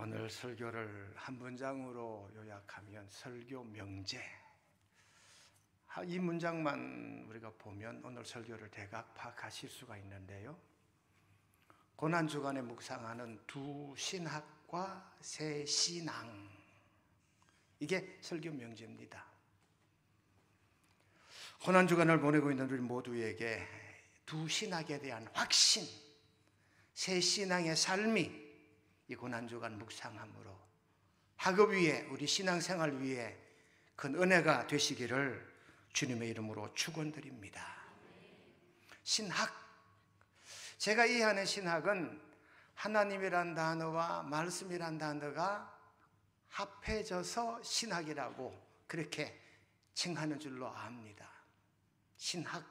오늘 설교를 한 문장으로 요약하면 설교 명제. 이 문장만 우리가 보면 오늘 설교를 대략 파악하실 수가 있는데요. 고난주간에 묵상하는 두 신학과 세 신앙, 이게 설교 명제입니다. 고난주간을 보내고 있는 우리 모두에게 두 신학에 대한 확신, 세 신앙의 삶이 이 고난주간 묵상함으로 학업 위에, 우리 신앙생활 위에 큰 은혜가 되시기를 주님의 이름으로 축원드립니다. 신학, 제가 이해하는 신학은 하나님이란 단어와 말씀이란 단어가 합해져서 신학이라고 그렇게 칭하는 줄로 압니다. 신학,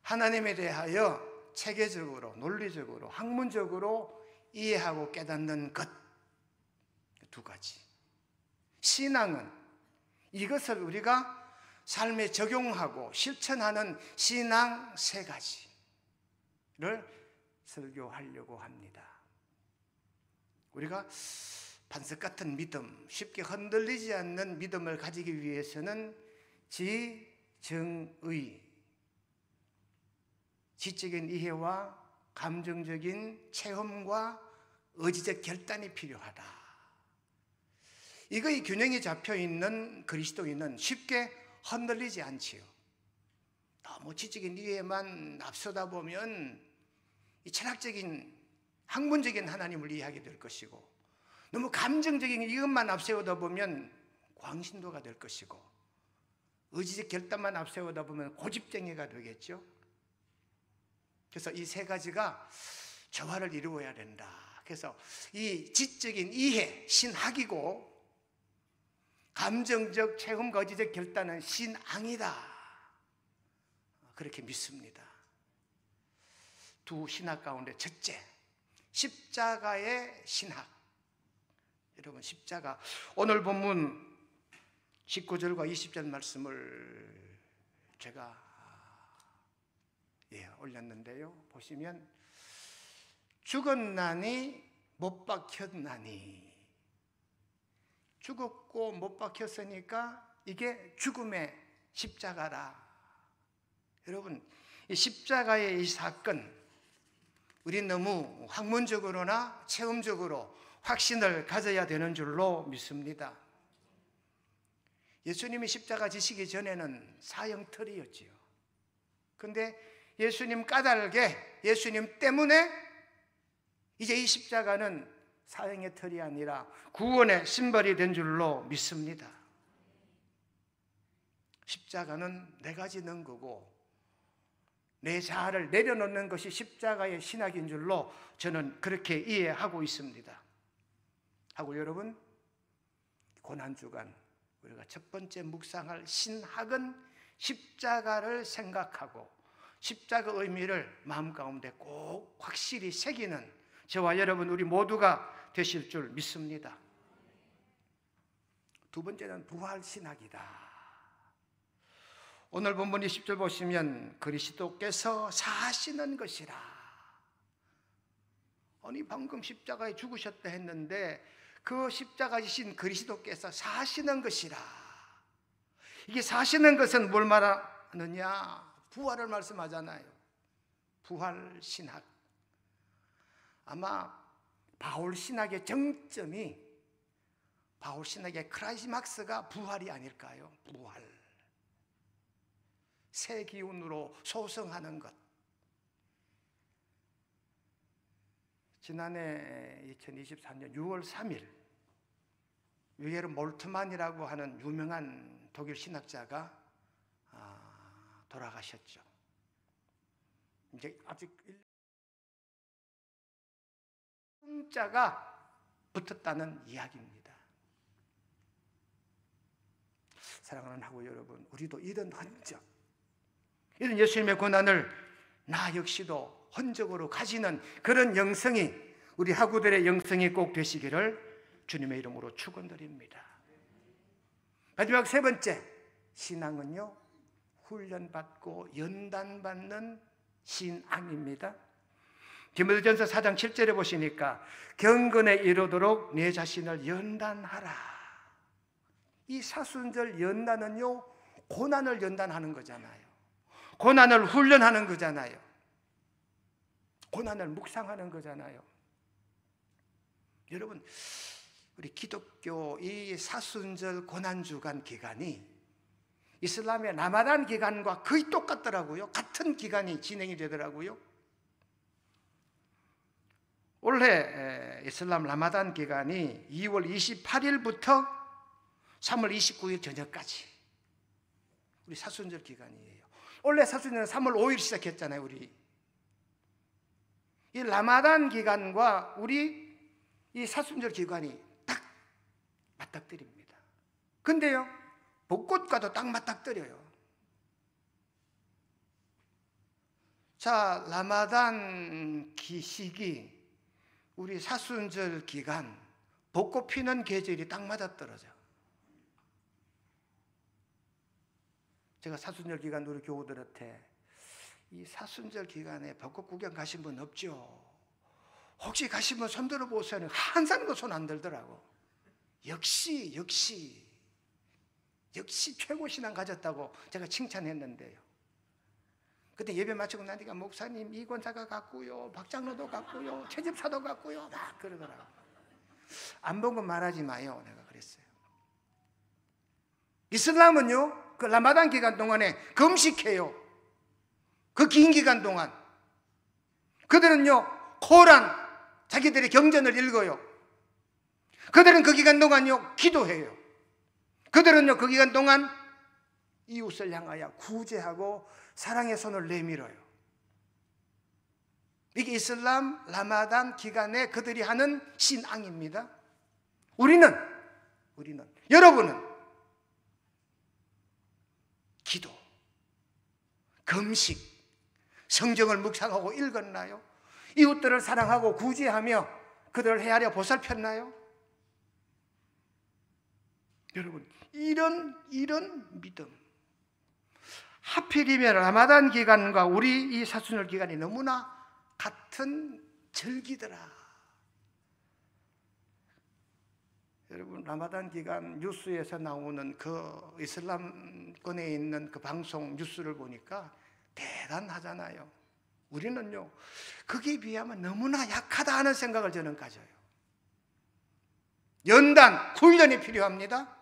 하나님에 대하여 체계적으로, 논리적으로, 학문적으로 이해하고 깨닫는 것, 두 가지. 신앙은 이것을 우리가 삶에 적용하고 실천하는 신앙 세 가지를 설교하려고 합니다. 우리가 반석 같은 믿음, 쉽게 흔들리지 않는 믿음을 가지기 위해서는 지정의, 지적인 이해와 감정적인 체험과 의지적 결단이 필요하다. 이거의 균형이 잡혀있는 그리스도인은 쉽게 흔들리지 않지요. 너무 지적인 이해만 앞서다 보면 이 철학적인, 학문적인 하나님을 이해하게 될 것이고, 너무 감정적인 이것만 앞세우다 보면 광신도가 될 것이고, 의지적 결단만 앞세우다 보면 고집쟁이가 되겠죠. 그래서 이 세 가지가 조화를 이루어야 된다. 그래서 이 지적인 이해, 신학이고, 감정적 체험, 거지적 결단은 신앙이다. 그렇게 믿습니다. 두 신학 가운데 첫째, 십자가의 신학. 여러분, 십자가, 오늘 본문 19절과 20절 말씀을 제가 올렸는데요. 보시면 죽었나니 못 박혔나니, 죽었고 못 박혔으니까 이게 죽음의 십자가라. 여러분, 이 십자가의 이 사건, 우리 너무 학문적으로나 체험적으로 확신을 가져야 되는 줄로 믿습니다. 예수님이 십자가 지시기 전에는 사형틀이었지요. 근데 예수님 까닭에, 예수님 때문에 이제 이 십자가는 사형의 틀이 아니라 구원의 신발이 된 줄로 믿습니다. 십자가는 내가 지는 거고, 내 자아를 내려놓는 것이 십자가의 신학인 줄로 저는 그렇게 이해하고 있습니다. 하고 여러분, 고난주간 우리가 첫 번째 묵상할 신학은 십자가를 생각하고 십자가 의미를 마음 가운데 꼭 확실히 새기는 저와 여러분, 우리 모두가 되실 줄 믿습니다. 두 번째는 부활신학이다. 오늘 본문 20절 보시면 그리스도께서 사시는 것이라. 아니, 방금 십자가에 죽으셨다 했는데 그 십자가 지신 그리스도께서 사시는 것이라. 이게 사시는 것은 뭘 말하느냐? 부활을 말씀하잖아요. 부활신학. 아마 바울신학의 정점이, 바울신학의 크라이막스가 부활이 아닐까요? 부활. 새 기운으로 소성하는 것. 지난해 2024년 6월 3일 위에르 몰트만이라고 하는 유명한 독일 신학자가 돌아가셨죠. 이제 아직 자가 붙었다는 이야기입니다. 사랑하는 하고 여러분, 우리도 이런 흔적, 이런 예수님의 고난을 나 역시도 흔적으로 가지는 그런 영성이, 우리 하구들의 영성이 꼭 되시기를 주님의 이름으로 축원드립니다. 마지막 세 번째, 신앙은요, 훈련받고 연단받는 신앙입니다. 디모데전서 4장 7절에 보시니까 경건에 이르도록 내 자신을 연단하라. 이 사순절 연단은요, 고난을 연단하는 거잖아요. 고난을 훈련하는 거잖아요. 고난을 묵상하는 거잖아요. 여러분, 우리 기독교 이 사순절 고난주간 기간이 이슬람의 라마단 기간과 거의 똑같더라고요. 같은 기간이 진행이 되더라고요. 올해 이슬람 라마단 기간이 2월 28일부터 3월 29일 저녁까지 우리 사순절 기간이에요. 원래 사순절은 3월 5일 시작했잖아요. 우리 이 라마단 기간과 우리 이 사순절 기간이 딱 맞닥뜨립니다. 근데요, 벚꽃과도 딱 맞닥뜨려요. 자, 라마단 시기, 우리 사순절 기간, 벚꽃 피는 계절이 딱 맞아떨어져. 제가 사순절 기간 우리 교우들한테 이 사순절 기간에 벚꽃 구경 가신 분 없죠? 혹시 가시면 손 들어보세요. 한 사람도 손 안 들더라고. 역시 최고 신앙 가졌다고 제가 칭찬했는데요. 그때 예배 마치고 나니까 목사님 이권사가 갔고요, 박장로도 갔고요, 최집사도 갔고요, 막 그러더라고. 안 본 건 말하지 마요. 내가 그랬어요. 이슬람은요, 그 라마단 기간 동안에 금식해요. 그 긴 기간 동안 그들은요, 코란 자기들의 경전을 읽어요. 그들은 그 기간 동안요, 기도해요. 그들은요, 그 기간 동안 이웃을 향하여 구제하고 사랑의 손을 내밀어요. 이게 이슬람 라마단 기간에 그들이 하는 신앙입니다. 우리는 여러분은 기도, 금식, 성경을 묵상하고 읽었나요? 이웃들을 사랑하고 구제하며 그들을 헤아려 보살폈나요? 여러분, 이런 믿음, 하필이면 라마단 기간과 우리 이 사순절 기간이 너무나 같은 절기더라. 여러분, 라마단 기간 뉴스에서 나오는 그 이슬람권에 있는 그 방송 뉴스를 보니까 대단하잖아요. 우리는요, 거기에 비하면 너무나 약하다 하는 생각을 저는 가져요. 연단, 훈련이 필요합니다.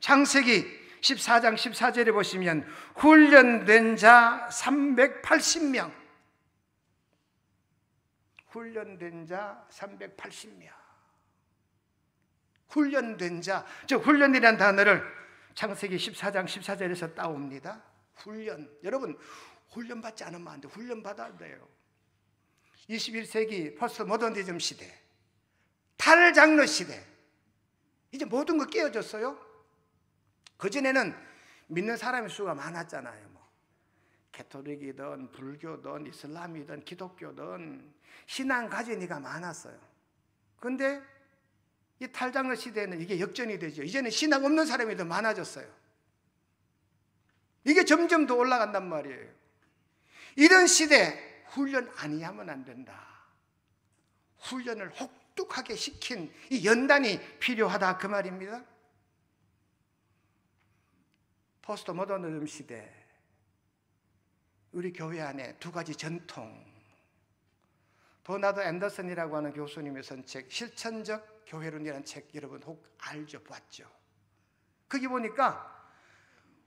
창세기 14장 14절에 보시면 훈련된 자 380명, 훈련된 자 380명. 훈련된 자, 즉 훈련이라는 단어를 창세기 14장 14절에서 따옵니다. 훈련. 여러분, 훈련 받지 않으면 안 돼. 훈련 받아야 돼요. 21세기 포스트 모더니즘 시대, 탈장르 시대, 이제 모든 거 깨어졌어요. 그전에는 믿는 사람의 수가 많았잖아요. 가톨릭이든 불교든 이슬람이든 기독교든 신앙 가진 이가 많았어요. 그런데 이 탈장르 시대에는 이게 역전이 되죠. 이제는 신앙 없는 사람이 더 많아졌어요. 이게 점점 더 올라간단 말이에요. 이런 시대 훈련 아니하면 안 된다. 훈련을 혹독하게 시킨 이 연단이 필요하다, 그 말입니다. 포스트 모더니즘 시대, 우리 교회 안에 두 가지 전통, 버나드 앤더슨이라고 하는 교수님의 쓴 책, 실천적 교회론이라는 책, 여러분 혹 알죠? 봤죠? 거기 보니까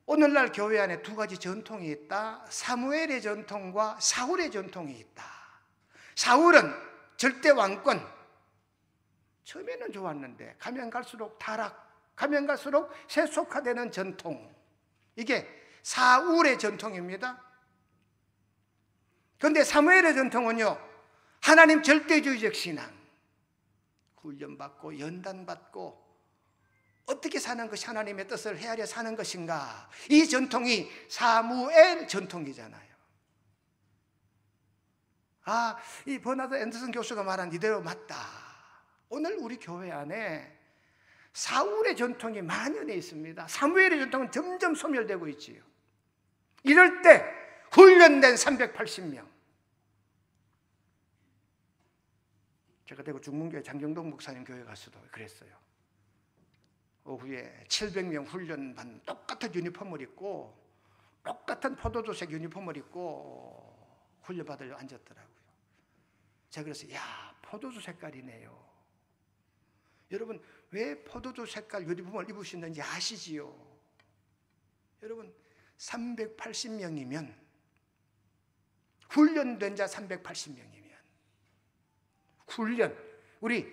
오늘날 교회 안에 두 가지 전통이 있다. 사무엘의 전통과 사울의 전통이 있다. 사울은 절대 왕권, 처음에는 좋았는데 가면 갈수록 타락, 가면 갈수록 세속화되는 전통, 이게 사울의 전통입니다. 그런데 사무엘의 전통은요, 하나님 절대주의적 신앙, 훈련받고 연단받고 어떻게 사는 것이 하나님의 뜻을 헤아려 사는 것인가, 이 전통이 사무엘 전통이잖아요. 이 버나드 앤더슨 교수가 말한 이대로 맞다. 오늘 우리 교회 안에 사울의 전통이 만연해 있습니다. 사무엘의 전통은 점점 소멸되고 있지요. 이럴 때 훈련된 380명, 제가 대구 중문교회 장경동 목사님 교회 가서도 그랬어요. 오후에 700명 훈련반 똑같은 유니폼을 입고 똑같은 포도주색 유니폼을 입고 훈련받으려 앉았더라고요. 제가 그래서 야, 포도주 색깔이네요. 여러분, 왜 포도주 색깔 유니폼을 입으시는지 아시지요? 여러분, 380명이면, 훈련된 자 380명이면 훈련, 우리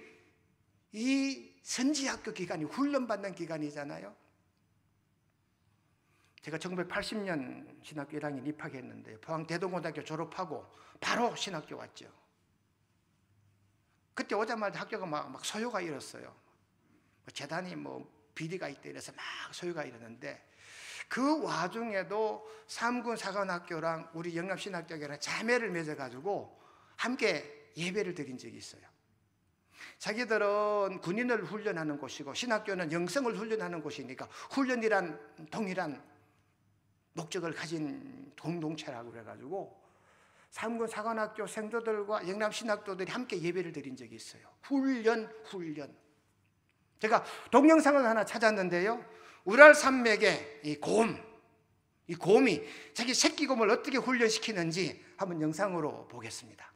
이 선지학교 기간이 훈련받는 기간이잖아요. 제가 1980년 신학교 1학년 입학했는데 포항 대동고등학교 졸업하고 바로 신학교 왔죠. 그때 오자마자 학교가 막 소요가 일었어요. 재단이 비리가 있다 이래서 막 소요가 일었는데, 그 와중에도 삼군 사관학교랑 우리 영남신학교랑 자매를 맺어가지고 함께 예배를 드린 적이 있어요. 자기들은 군인을 훈련하는 곳이고 신학교는 영성을 훈련하는 곳이니까 훈련이란 동일한 목적을 가진 공동체라고 그래가지고 삼군 사관학교 생도들과 영남신학도들이 함께 예배를 드린 적이 있어요. 훈련. 제가 동영상을 하나 찾았는데요, 우랄 산맥의 이 곰이 자기 새끼 곰을 어떻게 훈련시키는지 한번 영상으로 보겠습니다.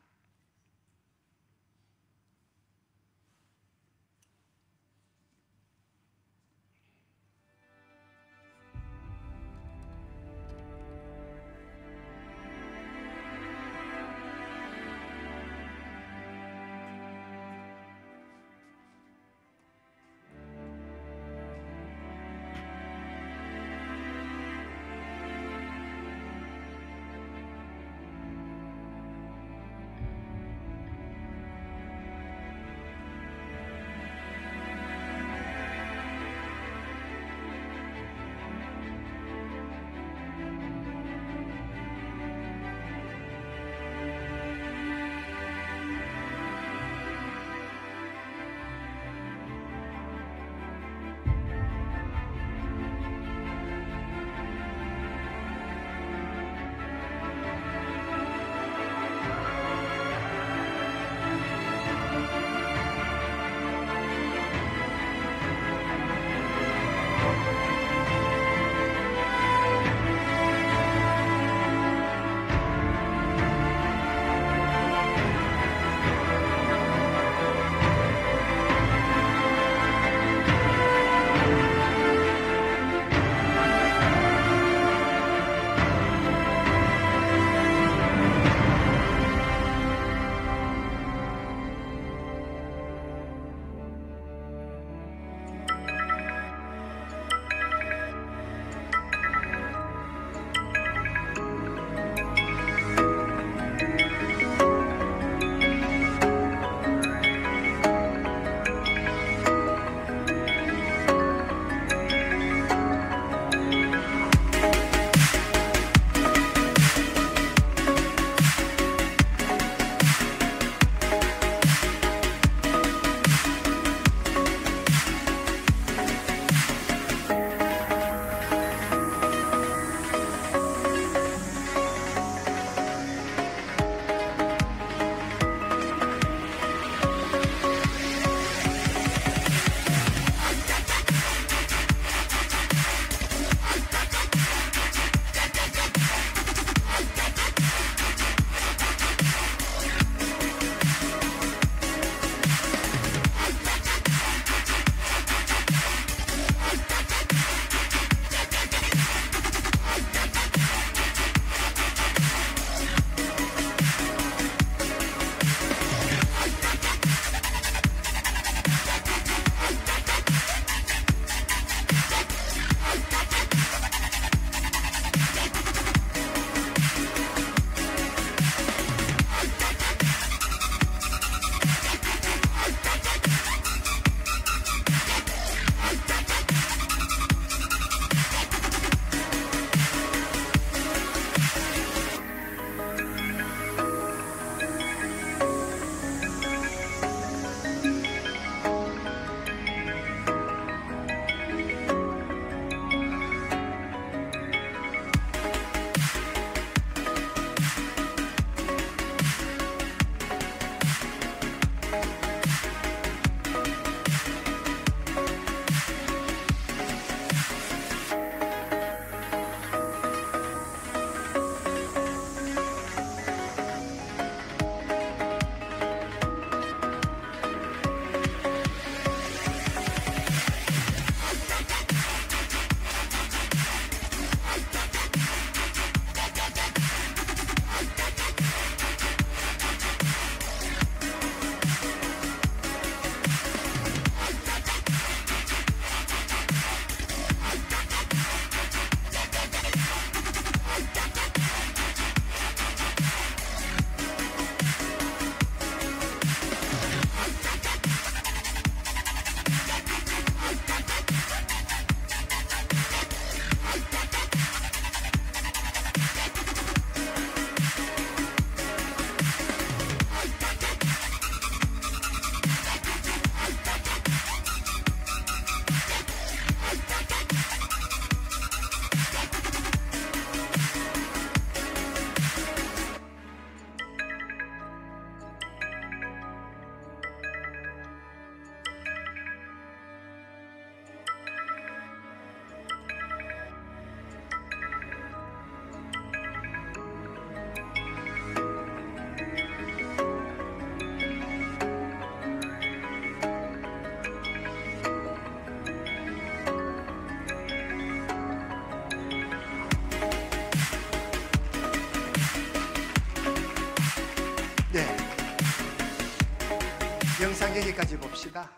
일단 여기까지 봅시다.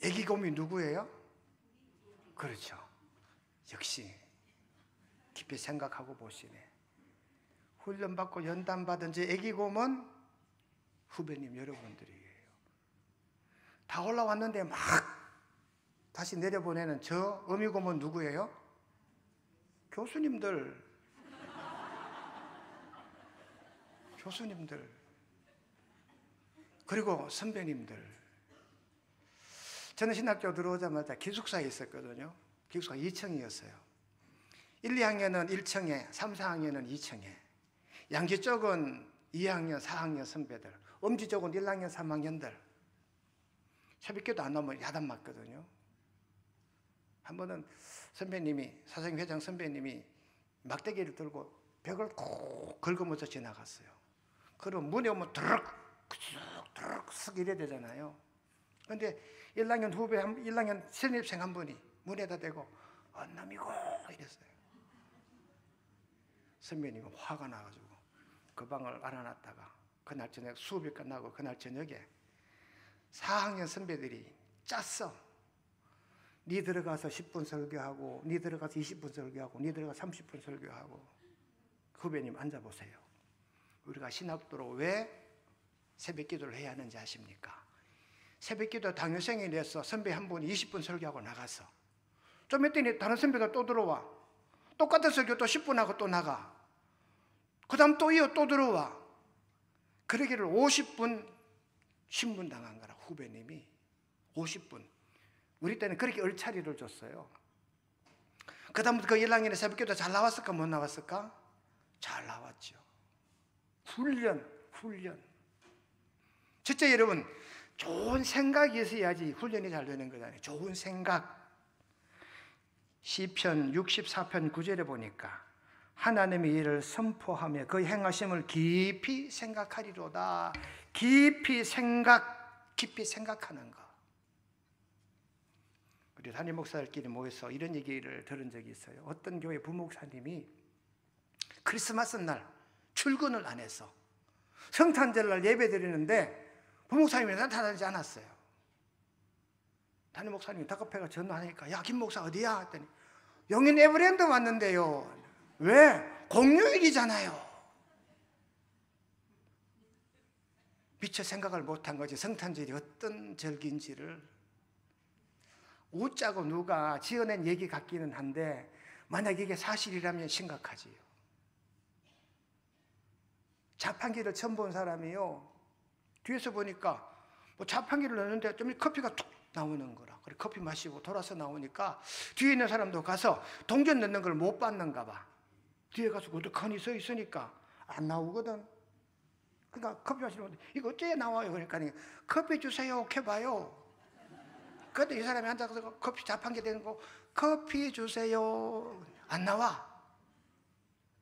애기곰이 누구예요? 그렇죠. 역시 깊이 생각하고 보시네. 훈련받고 연단받은 제 애기곰은 후배님 여러분들이에요. 다 올라왔는데 막 다시 내려보내는 저 어미곰은 누구예요? 교수님들. 교수님들. 그리고 선배님들. 저는 신학교 들어오자마자 기숙사에 있었거든요. 기숙사 2층이었어요. 1, 2학년은 1층에, 3, 4학년은 2층에. 양지 쪽은 2학년, 4학년 선배들. 엄지 쪽은 1학년, 3학년들. 새벽기도 안 나오면 야단 맞거든요. 한 번은 선배님이, 사생회장 선배님이 막대기를 들고 벽을 콕 긁으면서 지나갔어요. 그럼 문에 오면 드럭, 드럭, 쓱 이래야 되잖아요. 그런데 1학년 후배, 1학년 신입생 한 분이 문에다 대고 언놈이고 이랬어요. 선배님은 화가 나가지고 그 방을 알아놨다가 그날 저녁 수업이 끝나고 그날 저녁에 4학년 선배들이 짰어. 니 들어가서 10분 설교하고 니 들어가서 20분 설교하고 니 들어가서 30분 설교하고. 후배님 앉아보세요. 우리가 신학도로 왜 새벽 기도를 해야 하는지 아십니까? 새벽 기도 당일생이 내서 선배 한 분이 20분 설교하고 나갔어. 좀 있더니 다른 선배가 또 들어와. 똑같은 설교 또 10분 하고 또 나가. 그 다음 또 이어 또 들어와. 그러기를 50분 신문 당한 거라. 후배님이 50분. 우리 때는 그렇게 얼차리를 줬어요. 그 다음부터 그 1학년에 새벽 기도 잘 나왔을까 못 나왔을까? 잘 나왔죠. 훈련. 첫째 여러분, 좋은 생각이 있어야지 훈련이 잘 되는 거잖아요. 좋은 생각. 시편 64편 9절에 보니까 하나님의 일을 선포하며 그 행하심을 깊이 생각하리로다. 깊이 생각하는 거. 우리 담임 목사들끼리 모여서 이런 얘기를 들은 적이 있어요. 어떤 교회 부목사님이 크리스마스 날 출근을 안 해서 성탄절날 예배 드리는데 부목사님이 나타나지 않았어요. 담임 목사님이 다급해가 전화하니까 야, 김 목사 어디야? 했더니 용인 에버랜드 왔는데요. 왜? 공휴일이잖아요. 미처 생각을 못한 거지. 성탄절이 어떤 절기인지를. 웃자고 누가 지어낸 얘기 같기는 한데 만약 이게 사실이라면 심각하지요. 자판기를 처음 본 사람이요. 뒤에서 보니까 뭐 자판기를 넣는데 좀 커피가 툭 나오는 거라. 그래 커피 마시고 돌아서 나오니까 뒤에 있는 사람도 가서 동전 넣는 걸 못 받는가 봐. 뒤에 가서 고독하니 서 있으니까 안 나오거든. 그러니까 커피 마시는 건데 이거 어째 나와요? 그러니까 커피 주세요. 해봐요. 그때 이 사람이 앉아서 커피 자판기 되는 거 커피 주세요. 안 나와.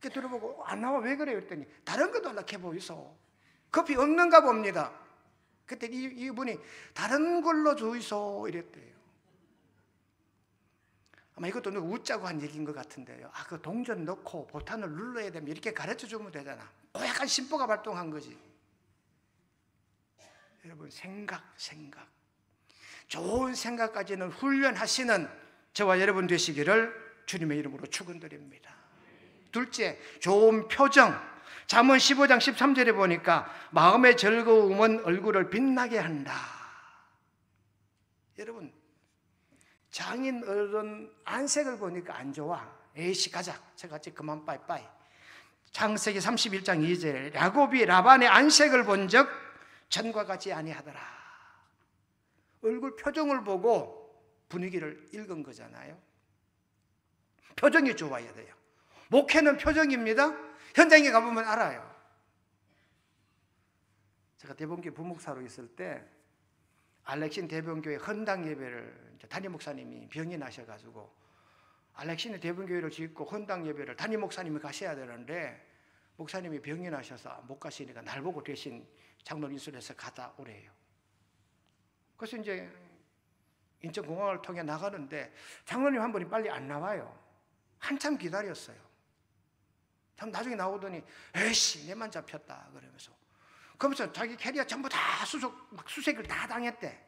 그 들어보고 안 나와 왜 그래요? 했더니 다른 거 달라 해보이소. 커피 없는가 봅니다. 그때 이분이 다른 걸로 주이소 이랬대요. 아마 이것도 누가 웃자고 한 얘기인 것 같은데요. 아, 그 동전 넣고 보탄을 눌러야 되면 이렇게 가르쳐 주면 되잖아. 그 약간 심보가 발동한 거지. 여러분 생각. 좋은 생각까지는 훈련하시는 저와 여러분 되시기를 주님의 이름으로 축원드립니다. 둘째, 좋은 표정. 잠언 15장 13절에 보니까 마음의 즐거움은 얼굴을 빛나게 한다. 여러분 장인 어른 안색을 보니까 안 좋아. 에이씨 가자. 저같이 그만 빠이빠이. 창세기 31장 2절에 야곱이 라반의 안색을 본 적 전과 같지 아니하더라. 얼굴 표정을 보고 분위기를 읽은 거잖아요. 표정이 좋아야 돼요. 목회는 표정입니다. 현장에 가보면 알아요. 제가 대본교회 부목사로 있을 때 알렉신 대본교회 헌당 예배를 담임 목사님이 병이 나셔가지고 알렉신 대본교회를 짓고 헌당 예배를 담임 목사님이 가셔야 되는데 목사님이 병이 나셔서 못 가시니까 날 보고 대신 장로 인술해서 갔다 오래요. 그래서 이제 인천공항을 통해 나가는데 장로님 한 분이 빨리 안 나와요. 한참 기다렸어요. 참 나중에 나오더니 에이씨 내만 잡혔다 그러면서 그러면서 자기 캐리어 전부 다 수색을 다 당했대.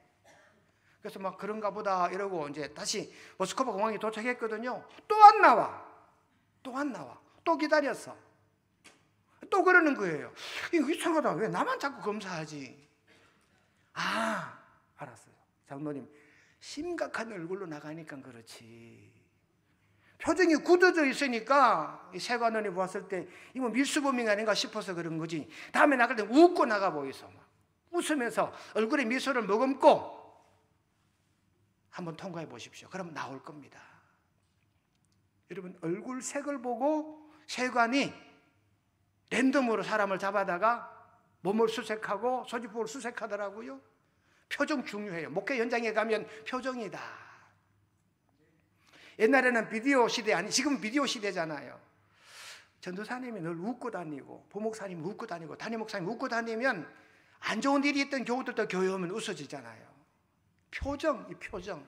그래서 막 그런가 보다 이러고 이제 다시 모스크바 공항에 도착했거든요. 또 안 나와. 또 기다렸어. 또 그러는 거예요. 이거 이상하다. 왜 나만 자꾸 검사하지? 알았어요. 장로님, 심각한 얼굴로 나가니까 그렇지. 표정이 굳어져 있으니까 세관원이 보았을 때 이거 밀수범이 아닌가 싶어서 그런 거지. 다음에 나갈 때 웃고 나가 보이소. 막 웃으면서 얼굴에 미소를 머금고 한번 통과해 보십시오. 그러면 나올 겁니다. 여러분, 얼굴 색을 보고 세관이 랜덤으로 사람을 잡아다가 몸을 수색하고 소지품을 수색하더라고요. 표정 중요해요. 목회 현장에 가면 표정이다. 옛날에는 비디오 시대 아니, 지금 비디오 시대잖아요. 전도사님이 늘 웃고 다니고, 부목사님이 웃고 다니고, 담임목사님이 웃고 다니면 안 좋은 일이 있던 교우들도 교회 오면 웃어지잖아요. 이 표정.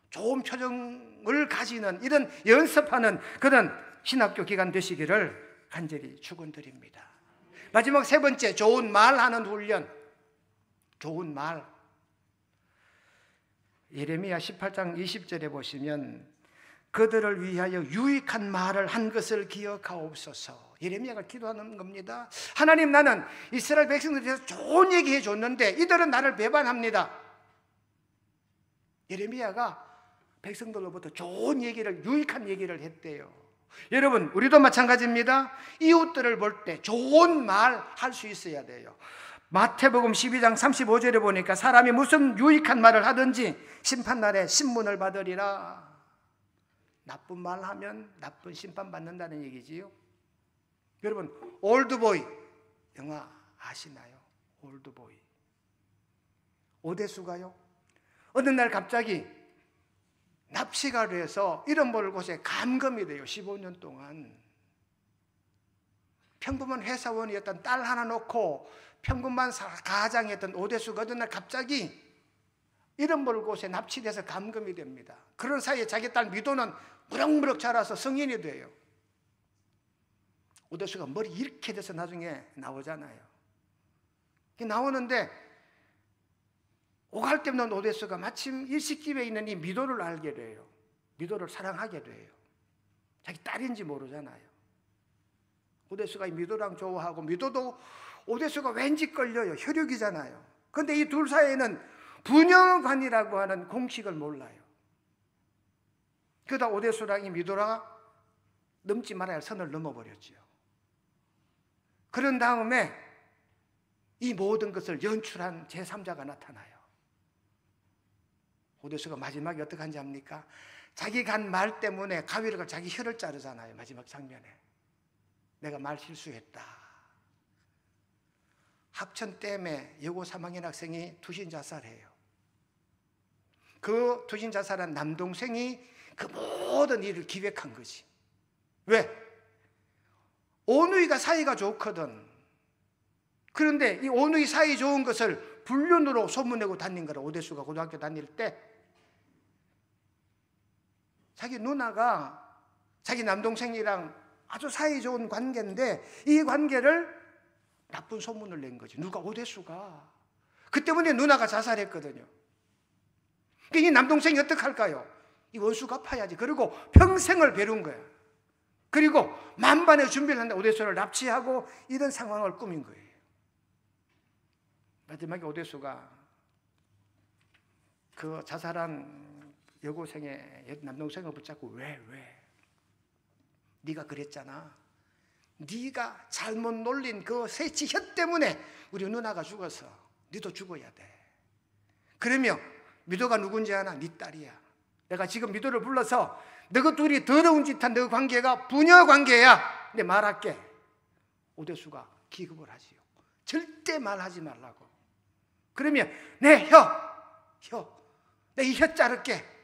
좋은 표정을 가지는 이런 연습하는 그런 신학교 기간 되시기를 간절히 축원드립니다. 마지막 세 번째, 좋은 말하는 훈련. 좋은 말. 예레미야 18장 20절에 보시면 그들을 위하여 유익한 말을 한 것을 기억하옵소서. 예레미야가 기도하는 겁니다. 하나님, 나는 이스라엘 백성들에 대해서 좋은 얘기 해줬는데 이들은 나를 배반합니다. 예레미야가 백성들로부터 좋은 얘기를, 유익한 얘기를 했대요. 여러분, 우리도 마찬가지입니다. 이웃들을 볼 때 좋은 말 할 수 있어야 돼요. 마태복음 12장 35절에 보니까 사람이 무슨 유익한 말을 하든지 심판날에 신문을 받으리라. 나쁜 말 하면 나쁜 심판 받는다는 얘기지요. 여러분, 올드보이 영화 아시나요? 올드보이. 오대수가요, 어느 날 갑자기 납치가 돼서 이름 모를 곳에 감금이 돼요. 15년 동안. 평범한 회사원이었던 딸 하나 놓고 평범한 가장이었던 오대수가 어느 날 갑자기 이름 모를 곳에 납치돼서 감금이 됩니다. 그런 사이에 자기 딸 미도는 무럭무럭 자라서 성인이 돼요. 오대수가 머리 이렇게 돼서 나중에 나오잖아요. 나오는데 오갈 데 없는 오대수가 마침 일식집에 있는 이 미도를 알게 돼요. 미도를 사랑하게 돼요. 자기 딸인지 모르잖아요. 오대수가 이 미도랑 좋아하고, 미도도 오대수가 왠지 끌려요. 혈육이잖아요. 그런데 이 둘 사이에는 부녀관이라고 하는 공식을 몰라요. 그러다 오대수랑 이 미도가 넘지 말아야 할 선을 넘어버렸죠. 그런 다음에 이 모든 것을 연출한 제3자가 나타나요. 오대수가 마지막에 어떻게 한지 압니까? 자기 간 말 때문에 가위를 자기 혀를 자르잖아요. 마지막 장면에. 내가 말 실수했다. 합천댐에 여고 3학년 학생이 투신 자살해요. 그 투신 자살한 남동생이 그 모든 일을 기획한 거지. 왜? 오누이가 사이가 좋거든. 그런데 이 오누이 사이 좋은 것을 불륜으로 소문내고 다닌 거라. 오대수가 고등학교 다닐 때 자기 누나가 자기 남동생이랑 아주 사이 좋은 관계인데 이 관계를 나쁜 소문을 낸 거지. 누가? 오대수가. 그 때문에 누나가 자살했거든요. 이 남동생이 어떡할까요? 이 원수 갚아야지. 그리고 평생을 배운 거야. 그리고 만반의 준비를 한다. 오대수를 납치하고 이런 상황을 꾸민 거예요. 마지막에 오대수가 그 자살한 여고생의 남동생을 붙잡고 왜? 네가 그랬잖아. 네가 잘못 놀린 그 새치 혀 때문에 우리 누나가 죽어서 네도 죽어야 돼. 그러면 미도가 누군지 아나? 네 딸이야. 내가 지금 미도를 불러서 너희 둘이 더러운 짓 한 너 관계가 부녀 관계야. 내 말할게. 오대수가 기급을 하지요. 절대 말하지 말라고. 그러면 내 내 이 혀 자를게.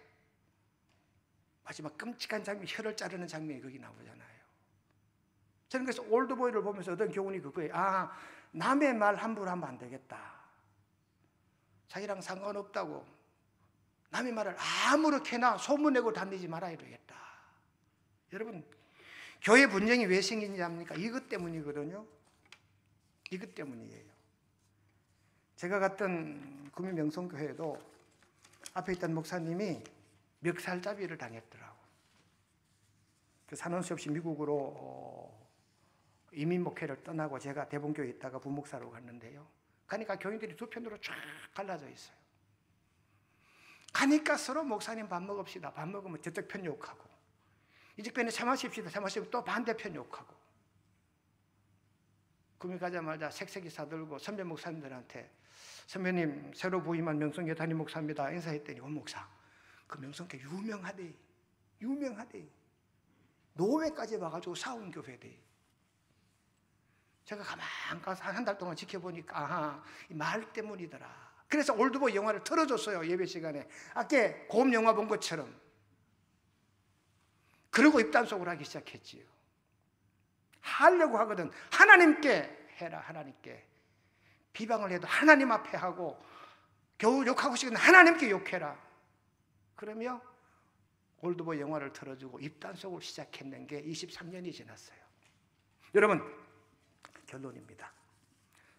마지막 끔찍한 장면, 혀를 자르는 장면이 거기 나오잖아요. 저는 그래서 올드보이를 보면서 얻은 교훈이 그거예요. 남의 말 함부로 하면 안 되겠다. 자기랑 상관없다고 남의 말을 아무렇게나 소문내고 다니지 말아야 되겠다. 여러분, 교회 분쟁이 왜 생기는지 압니까? 이것 때문이거든요. 이것 때문이에요. 제가 갔던 구미 명성교회에도 앞에 있던 목사님이 멱살잡이를 당했더라고. 산원수 없이 미국으로 이민 목회를 떠나고 제가 대본교회에 있다가 부목사로 갔는데요. 가니까 교인들이 두 편으로 쫙 갈라져 있어요. 가니까 서로 목사님 밥 먹읍시다. 밥 먹으면 저쪽 편 욕하고, 이쪽 편에 차 마십시다. 차 마시면 또 반대편 욕하고. 구미 가자마자 색색이 사들고 선배 목사님들한테, 선배님 새로 부임한 명성교 담임 목사입니다 인사했더니, 목사 그 명성교 유명하대. 노회까지 와가지고 싸운 교회대. 제가 가만 가서 한 달 동안 지켜보니까 아하, 이 말 때문이더라. 그래서 올드보이 영화를 틀어줬어요. 예배 시간에. 아까 곰 영화 본 것처럼. 그러고 입단속을 하기 시작했지요. 하려고 하거든. 하나님께 해라. 하나님께. 비방을 해도 하나님 앞에 하고, 겨우 욕하고 싶으면 하나님께 욕해라. 그러며 올드보이 영화를 틀어주고 입단속을 시작했는 게 23년이 지났어요. 여러분, 결론입니다.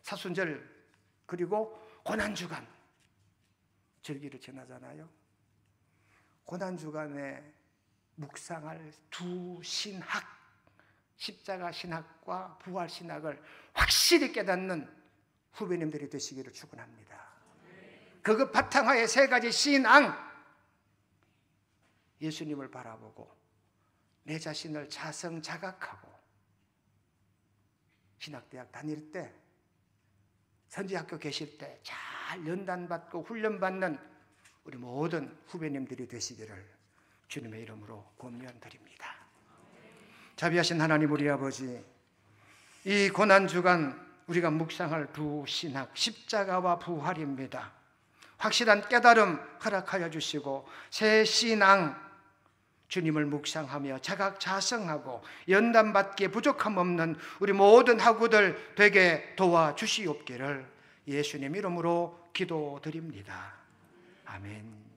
사순절 그리고 고난주간 절기를 지나잖아요. 고난주간에 묵상할 두 신학, 십자가 신학과 부활 신학을 확실히 깨닫는 후배님들이 되시기를 축원합니다. 그것 바탕하에 세 가지 신앙, 예수님을 바라보고 내 자신을 자성자각하고, 신학대학 다닐 때, 선지학교 계실 때 잘 연단받고 훈련받는 우리 모든 후배님들이 되시기를 주님의 이름으로 권면드립니다. 자비하신 하나님 우리 아버지, 이 고난주간 우리가 묵상할 두 신학, 십자가와 부활입니다. 확실한 깨달음 허락하여 주시고 새 신앙, 주님을 묵상하며 자각자성하고 연단받기에 부족함 없는 우리 모든 학우들 되게 도와주시옵기를 예수님 이름으로 기도드립니다. 아멘.